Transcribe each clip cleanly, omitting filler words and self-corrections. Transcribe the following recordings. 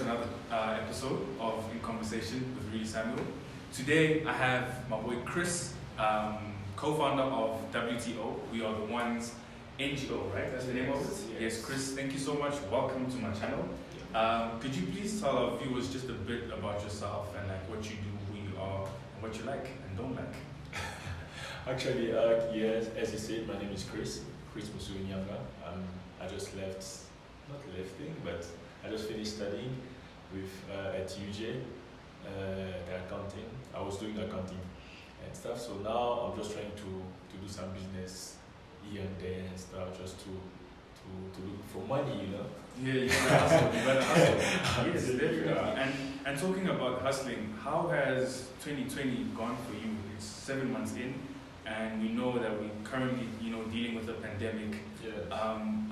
another episode of In Conversation with Really Samuel. Today I have my boy Krys, co-founder of WTO. We are the ones NGO, right? That's the name of it? Yes, Krys, thank you so much. Welcome to my channel. Could you please tell our viewers just a bit about yourself and like what you do, who you are, and what you like and don't like? Actually, yes, as you said, my name is Krys Musuyu. I just not lefting, but I just finished studying with at UJ, the accounting. I was doing accounting and stuff, so now I'm just trying to do some business here and there and stuff, just to look for money, you know. Yeah, you better hustle. Yes, definitely. And talking about hustling, how has 2020 gone for you? It's 7 months in, and we know that we're currently, dealing with a pandemic. Yes.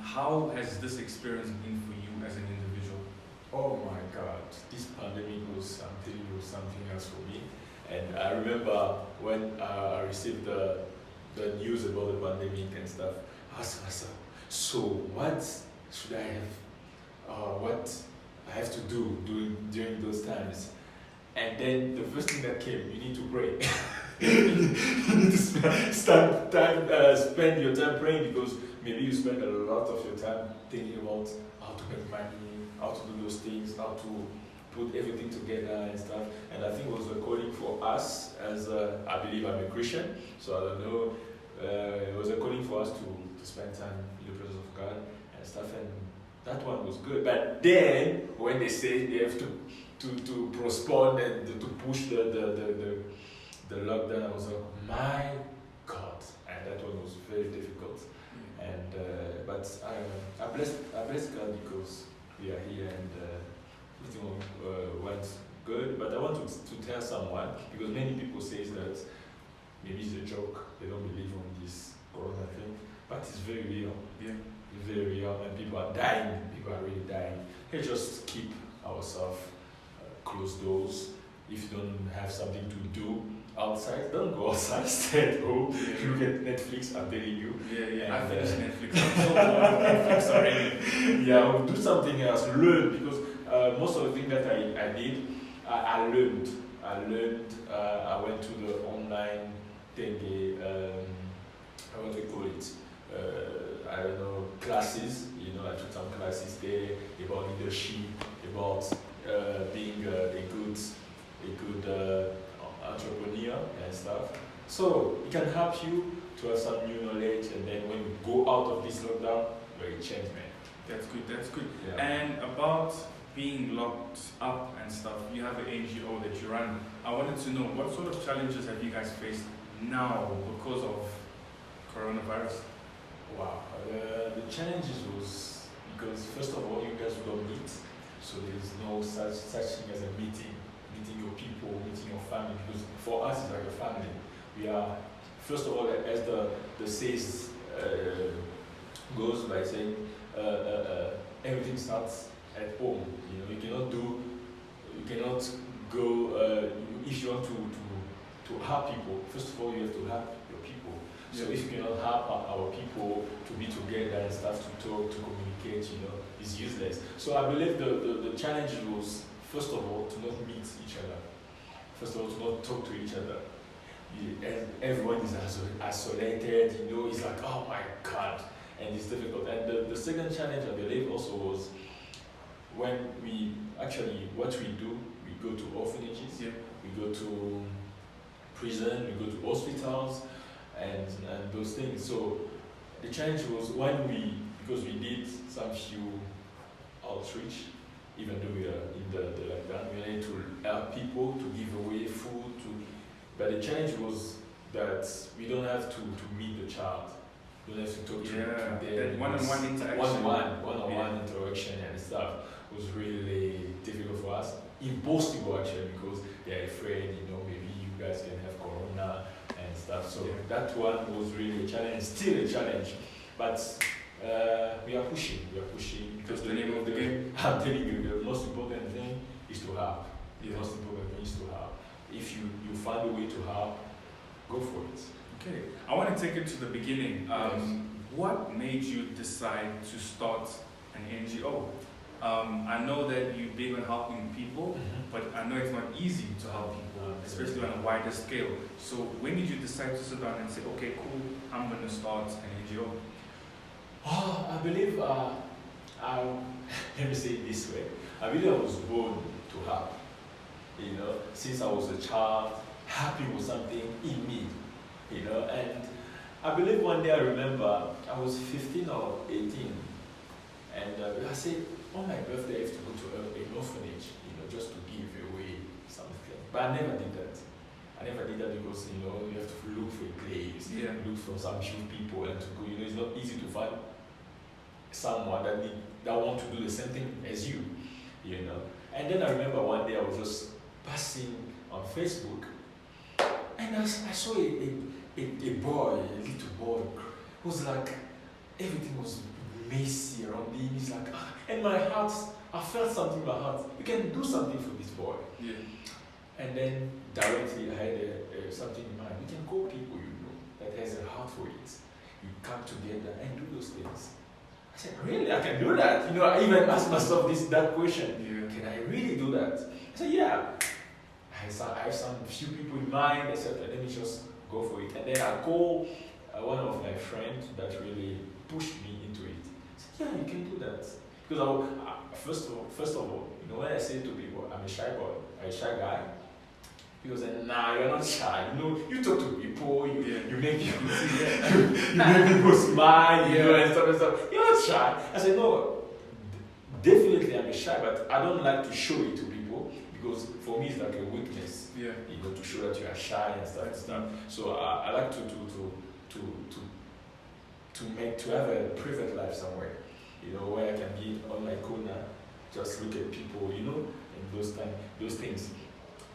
How has this experience been for you as an individual? Oh my God, this pandemic was something else for me. And I remember when I received the news about the pandemic and stuff, I asked myself, so what should I have? What I have to do during those times? And then the first thing that came, you need to pray. You need to spend your time praying, because maybe you spend a lot of your time thinking about how to make money, how to do those things, how to put everything together and stuff. And I think it was a calling for us, as I believe I'm a Christian, so I don't know. It was a calling for us to spend time in the presence of God and stuff, and that one was good. But then when they say they have to postpone and to push the lockdown, I was like, my God, and that one was very difficult. And but I bless God because we are here and everything went good. But I want to tell someone, because many people say that maybe it's a joke, they don't believe on this corona thing, but it's very real. Yeah. It's very real, and people are dying. People are really dying. Let's just keep ourselves close doors. If you don't have something to do outside, don't go outside. Stay at home. Look at Netflix. I'm telling you. Yeah. I finished Netflix. I'm so bored of Netflix already. Yeah, do something else. Learn, because most of the things that I did, I learned. I went to the online thing. What do you call it? I don't know, classes. I took some classes there about leadership, about being a good entrepreneur and stuff. So it can help you to have some new knowledge, and then when you go out of this lockdown, very changed, man. That's good. Yeah. And about being locked up and stuff, you have an NGO that you run. I wanted to know, what sort of challenges have you guys faced now because of coronavirus? Wow. The challenges was because, first of all, you guys don't meet, so there's no such thing as a meeting your people, meeting your family, because for us it's like a family. We are, first of all, as the says goes by saying, everything starts at home. You cannot go if you want to help people. First of all, you have to help your people. So if you cannot help our people to be together and stuff, to talk, to communicate, it's useless. So I believe the challenge was, first of all, to not meet each other. First of all, to not talk to each other. Everyone is isolated, it's like, oh my God, and it's difficult. And the second challenge, I believe, also was when what we do, we go to orphanages, we go to prison, we go to hospitals, and those things. So the challenge was because we did some few outreach, even though we are in the lockdown, we need to help people, to give away food, but the challenge was that we don't have to meet the child. We don't have to talk to them. One-on-one interaction. One-on-one interaction and stuff was really difficult for us. Impossible, actually, because they're afraid, maybe you guys can have corona and stuff. So that one was really a challenge, still a challenge. But we are pushing, because the name of the game. I'm telling you, the most important thing is to help. The most important thing is to help. If you find a way to help, go for it. Okay, I want to take it to the beginning. Yes. What made you decide to start an NGO? I know that you're big on helping people, but I know it's not easy to help people, especially on a wider scale. So when did you decide to sit down and say, okay, cool, I'm going to start an NGO? Oh, I believe, let me say it this way. I believe I was born to help. You know, since I was a child, happy was something in me. You know, and I believe one day I remember I was 15 or 18, and I said, on my birthday I have to go to an orphanage, you know, just to give away something. But I never did that. I never did that because, you know, you have to look for a place, look for some few people and to go. You know, it's not easy to find someone that want to do the same thing as you, you know. And then I remember one day I was just passing on Facebook, and I saw a boy, a little boy, who was like, everything was messy around him. He's like, and my heart, I felt something in my heart. You can do something for this boy. Yeah. And then directly I had something in mind. We can call people you know that has a heart for it. You come together and do those things. I said, really? I can do that? You know, I even asked myself that question. Yeah. Can I really do that? I said, yeah. I have some few people in mind. I said, let me just go for it. And then I called one of my friends that really pushed me into it. I said, yeah, you can do that. Because first of all, you know, when I say to people, I'm a shy boy, I'm a shy guy. People say, nah, you're not shy. You know, you talk to people, you make people you make people smile, you know, and stuff. You're not shy. I said, no, definitely I'm a shy, but I don't like to show it to people because for me it's like a weakness. Yeah. You know, to show that you are shy and stuff. So I like to have a private life somewhere. You know, where I can be on my corner, just look at people, you know, and those things.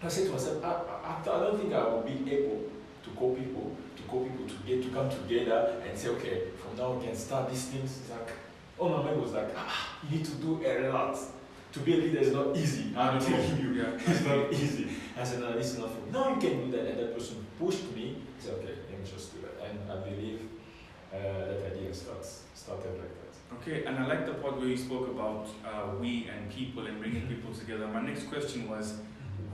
I said to myself, I don't think I will be able to call people to come together and say, okay, from now we can start these things. It's like, oh, my mind was like, you need to do a lot. To be a leader is not easy. I'm telling you, it's not easy. I said, no, this is not for me. No, you can do that. And that person pushed me. I said, okay, let me just do that. And I believe that idea started like that. Okay, and I like the part where you spoke about we and people and bringing people together. My next question was,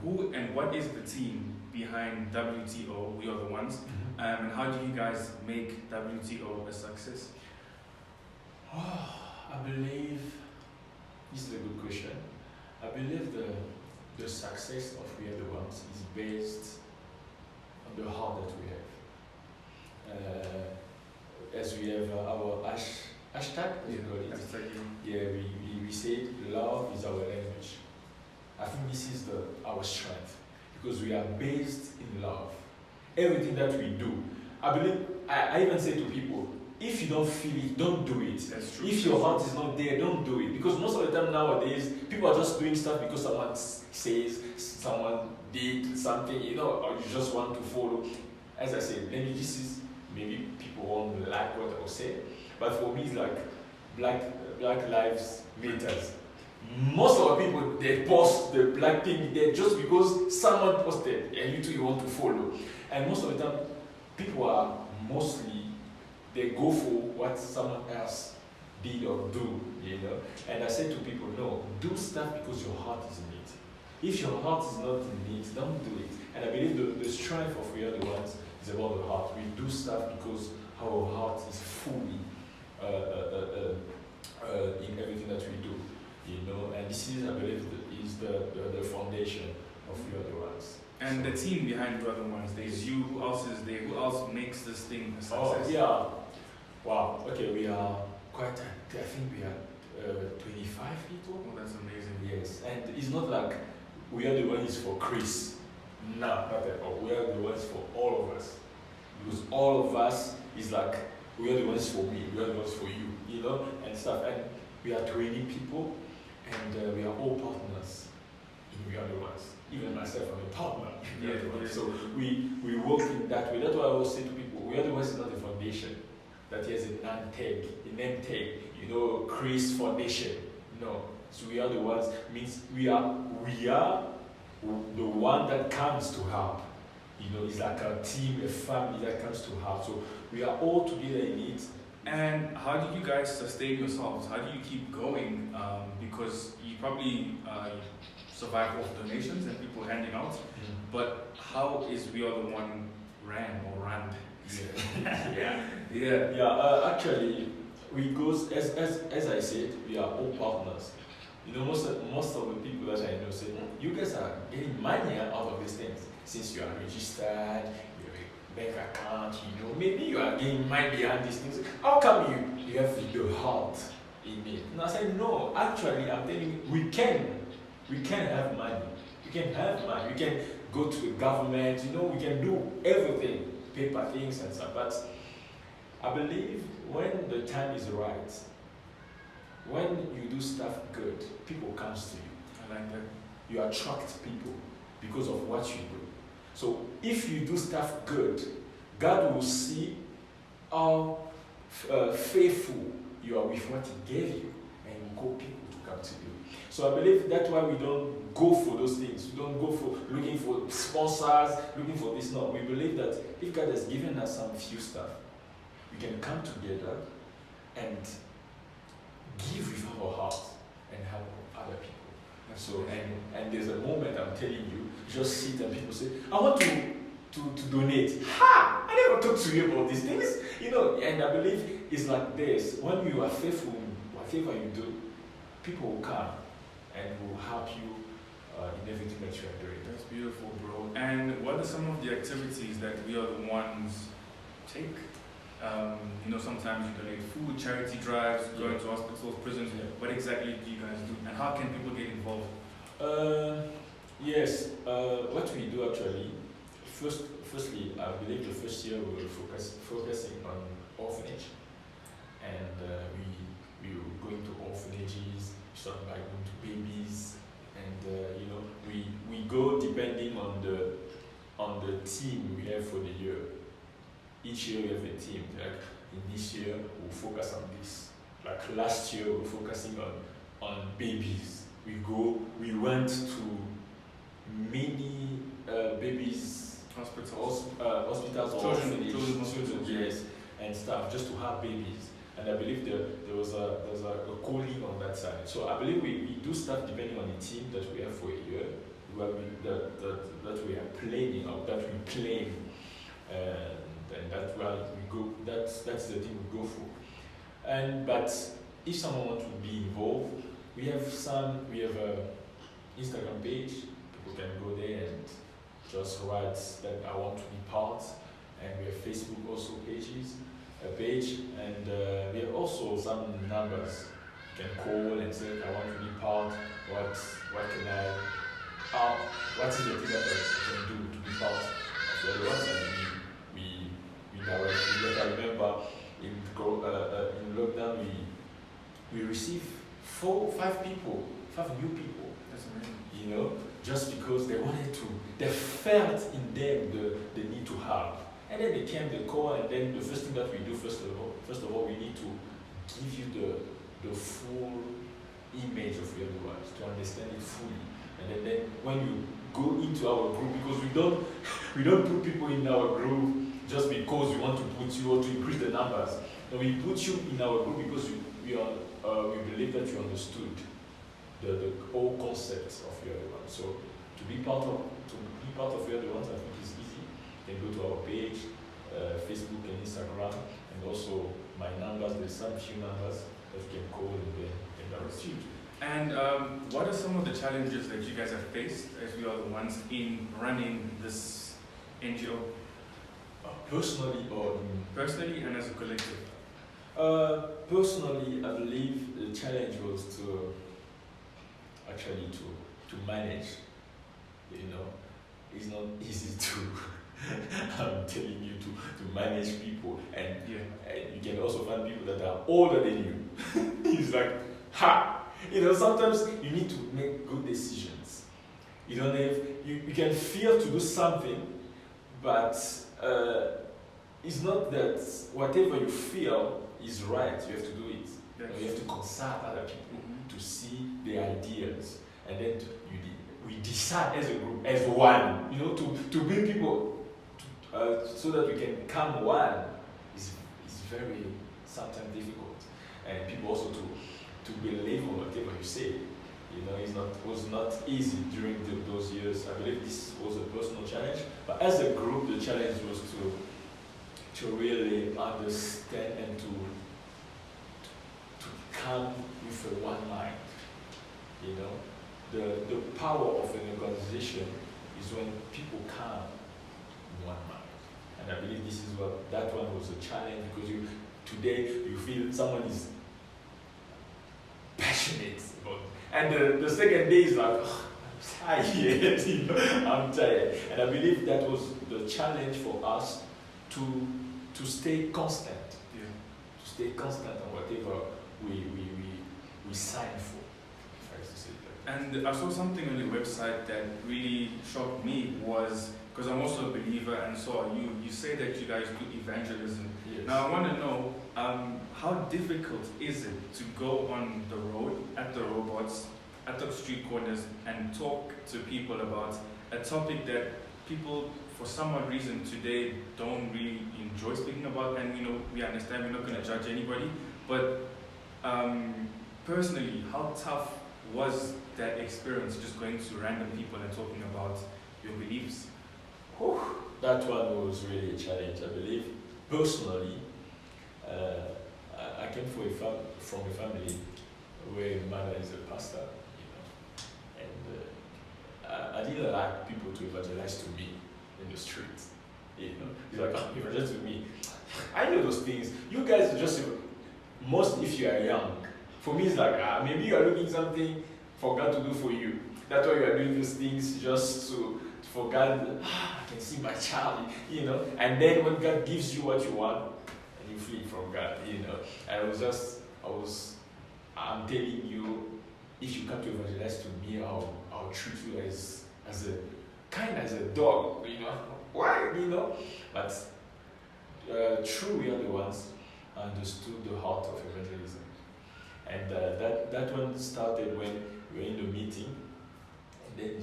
who and what is the team behind WTO, We Are The Ones, and how do you guys make WTO a success? I believe, this is a good question. I believe the success of We Are The Ones is based on the heart that we have. As we have our hashtag, we say love is our language. I think this is our strength because we are based in love. Everything that we do, I believe, I even say to people, if you don't feel it, don't do it. That's true. If your heart is not there, don't do it. Because most of the time nowadays, people are just doing stuff because someone says, someone did something, you know, or you just want to follow. As I said, maybe people won't like what I will say, but for me it's like Black Lives Matters. Most of the people, they post the black thing there just because someone posted and you want to follow. And most of the time, people are they go for what someone else did or do, you know. And I say to people, no, do stuff because your heart is in it. If your heart is not in it, don't do it. And I believe the strength of We Are The Ones is about the heart. We do stuff because our heart is fully in everything that we do. You know, and this is, I believe, is the foundation of We Are The Ones. And the team behind We Are The Ones, there's you, who else is there? Who else makes this thing a success? Oh, yeah. Wow. Okay, we are I think we are 25 people. Oh, that's amazing. Yes, and it's not like We Are The Ones for Krys. No, not at all. We Are The Ones for all of us. Because all of us is like, We Are The Ones for me, We Are The Ones for you, you know, and stuff. And we are 20 people. And we are all partners in We Are The Ones. Even myself, I'm a partner in We Are The Ones. So we work in that way. That's why I always say to people, We Are The Ones is not a foundation that has a name tag, you know, Krys Foundation. No. So We Are The Ones means we are the one that comes to help. You know, it's like a team, a family that comes to help. So we are all together in it. And how do you guys sustain yourselves? How do you keep going? Because you probably survive off donations and people handing out. But how is We Are the One ran or run? Yeah. Actually, we goes as I said, we are all partners. Most of the people that I know say, you guys are getting money out of these things since you are registered, your bank account. Maybe you are getting money behind these things. How come you have the heart in it? And I said, no. Actually, I'm telling you, we can have money. We can have money. We can go to the government. We can do everything, paper things and stuff. But I believe when the time is right, when you do stuff good, people comes to you. I like that. You attract people because of what you do. So if you do stuff good, God will see how faithful you are with what He gave you, and He will call people to come to you. So I believe that's why we don't go for those things. We don't go for looking for sponsors, looking for this. No, we believe that if God has given us some few stuff, we can come together and give with our heart and help other people. So and there's a moment, I'm telling you, just sit and people say, I want to donate. Ha! I never talked to you about these things. And I believe it's like this. When you are faithful in whatever you do, people will come and will help you in everything that you are doing. That's beautiful, bro. And what are some of the activities that We Are the Ones take? Sometimes you donate food, charity drives, going to hospitals, prisons. What exactly do you guys do, and how can people get involved? Yes, what we do actually, firstly, I believe the first year we were focusing on orphanage, and we were going to orphanages, start by going to babies, and we go depending on the team we have for the year. Each year we have a team. Like in this year, we'll focus on this. Like last year, we were focusing on babies. We went to many babies hospitals or children, yes, and stuff, just to have babies. And I believe there was a calling on that side. So I believe we do stuff depending on the team that we have for a year, that we are planning or that we claim. And that's where we go. That's the thing we go for. But if someone wants to be involved, we have a Instagram page. People can go there and just write that I want to be part. And we have Facebook also page, and we have also some numbers. You can call and say I want to be part. What is the thing that I can do to be part of the other ones? And I remember in lockdown we received 5 new people. That's amazing. Just because they felt in them the need to help. And then they came, they call, and then the first thing that we do, first of all, we need to give you the full image of your lives, to understand it fully. And then when you go into our group, because we don't put people in our group just because we want to put you or to increase the numbers. No, we put you in our group because we believe that you understood the whole concept of the other one. So to be part of the other ones, I think is easy. You can go to our page, Facebook and Instagram, and also my numbers. There's some few numbers that you can call and that's huge. And what are some of the challenges that you guys have faced as We Are the Ones in running this NGO? Personally Personally and as a collective? Personally, I believe the challenge was to manage. It's not easy to I'm telling you to manage people, and you can also find people that are older than you. It's like, sometimes you need to make good decisions. You don't have you can feel to do something, but it's not that whatever you feel is right. You have to do it. You have to consult other people to see the ideas, and then we decide as a group, as one. To bring people so that we can come one is very sometimes difficult, and people also to believe on whatever you say. Was not easy during those years. I believe this was a personal challenge, but as a group, the challenge was to really understand and to come with a one mind. The power of an organization is when people come in one mind. And I believe this is that one was a challenge, because today you feel someone is passionate about it. And the second day is like, oh, I'm tired, I'm tired. And I believe that was the challenge for us to stay constant. Yeah. To stay constant on whatever we sign for. If I used to say that. And I saw something on your website that really shocked me, was because I'm also a believer, and so are you. You say that you guys do evangelism. Yes. Now I want to know, how difficult is it to go on the road, at the robots, at the street corners, and talk to people about a topic that people, for some odd reason today, don't really enjoy speaking about? And we understand we're not going to judge anybody, but personally, how tough was that experience, just going to random people and talking about your beliefs? Whew, that one was really a challenge, I believe. Personally, I came from a family where my mother is a pastor, and I didn't like people to evangelize to me in the streets. It's like, oh, evangelize to me. I know those things. You guys just, most if you are young, for me it's like, maybe you are looking something for God to do for you. That's why you are doing these things, just for God, I can see my child, and then when God gives you what you want, and you flee from God, I'm telling you, if you come to evangelize to me, I'll treat you as a dog, why, but true, we are the ones who understood the heart of evangelism, and that one started when we were in the meeting, and then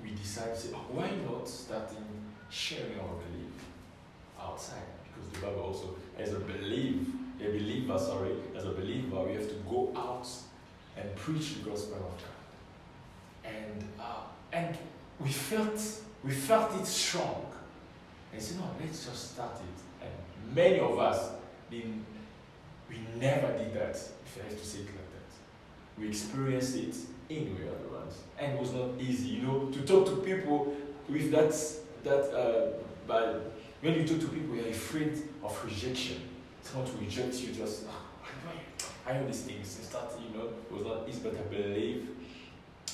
we decided to say, why not starting sharing our belief outside? Because the Bible also, as a believer, we have to go out and preach the gospel of God. And we felt it strong. And said, no, let's just start it. And many of us, we never did that, if I have to say it like that. We experienced it anyway, other ones. And it was not easy, to talk to people with but when you talk to people, you're afraid of rejection. Someone to reject you, just, I know these things. It started, it was not easy, but I believe,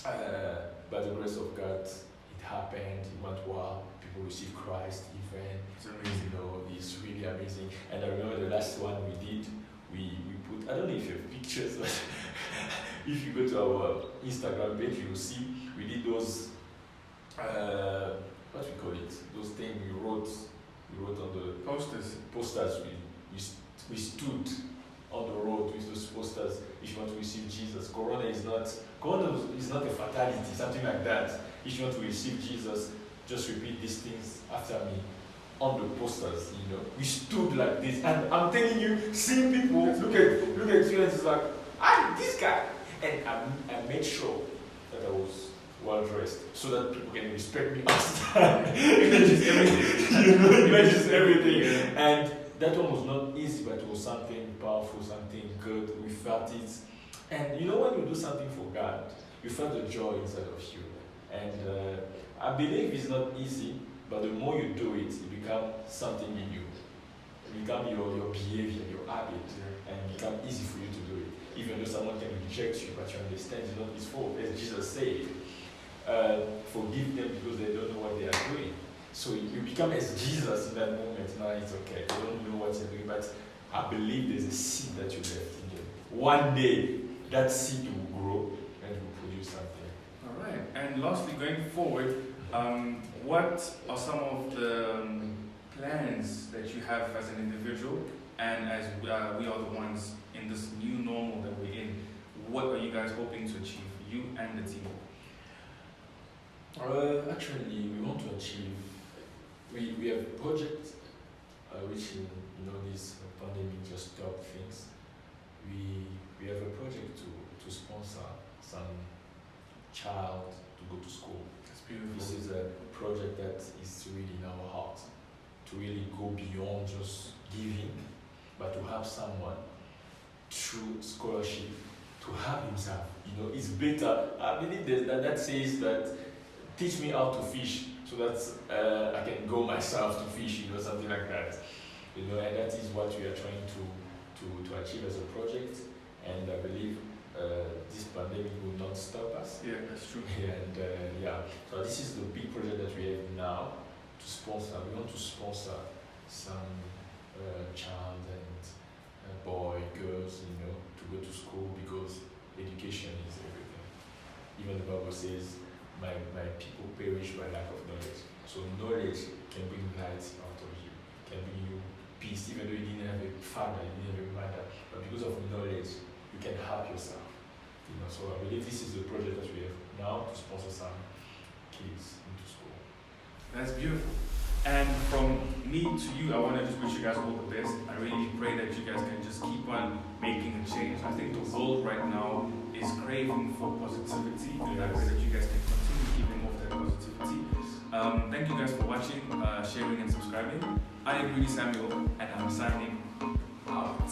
by the grace of God, it happened. It went well. People received Christ, even. It's amazing. It's really amazing. And I remember the last one we did, we put, I don't know if you have pictures, but if you go to our Instagram page, you will see we did those, what we call it, those things we wrote on the posters. We stood on the road with those posters. If you want to receive Jesus, Corona is not a fatality, something like that. If you want to receive Jesus, just repeat these things after me on the posters. We stood like this, and I'm telling you, seeing people look at you, and it's like, this guy. And I made sure that I was well dressed so that people can respect me outside. It matches everything. Yeah. And that one was not easy, but it was something powerful, something good. We felt it. And when you do something for God, you felt the joy inside of you. And I believe it's not easy, but the more you do it, it becomes something in you. It becomes your behavior, your habit, and it becomes easy for you to do it. Even though someone can reject you, but you understand it's not his fault. As Jesus said, forgive them because they don't know what they are doing. So you become as Jesus in that moment. Now it's okay. They don't know what you're doing, but I believe there's a seed that you left in them. One day, that seed will grow and will produce something. All right. And lastly, going forward, what are some of the plans that you have as an individual and as we are the ones in this new normal that we're in? What are you guys hoping to achieve, you and the team? Actually, we want to achieve. We have a project which this pandemic just stopped things. We have a project to sponsor some child to go to school. That's beautiful. This is a project that is really in our heart, to really go beyond just giving, but to help someone through scholarship to help himself. It's better. I believe that says that teach me how to fish so that I can go myself to fish, something like that. And that is what we are trying to achieve as a project. And I believe this pandemic will not stop us. Yeah, that's true. And so this is the big project that we have now to sponsor. We want to sponsor some child and boy, girls, to go to school, because education is everything. Even the Bible says, my people perish by lack of knowledge. So knowledge can bring light out of you, can bring you peace, even though you didn't have a father, you didn't have a mother. But because of knowledge, you can help yourself. So I believe this is the project that we have now to sponsor some kids into school. That's beautiful. And from me to you, I want to just wish you guys all the best. I really pray that you guys can just keep on making a change. I think the world right now is craving for positivity, and I pray that you guys can continue giving off that positivity. Thank you guys for watching, sharing, and subscribing. I am Rudy Samuel, and I'm signing out.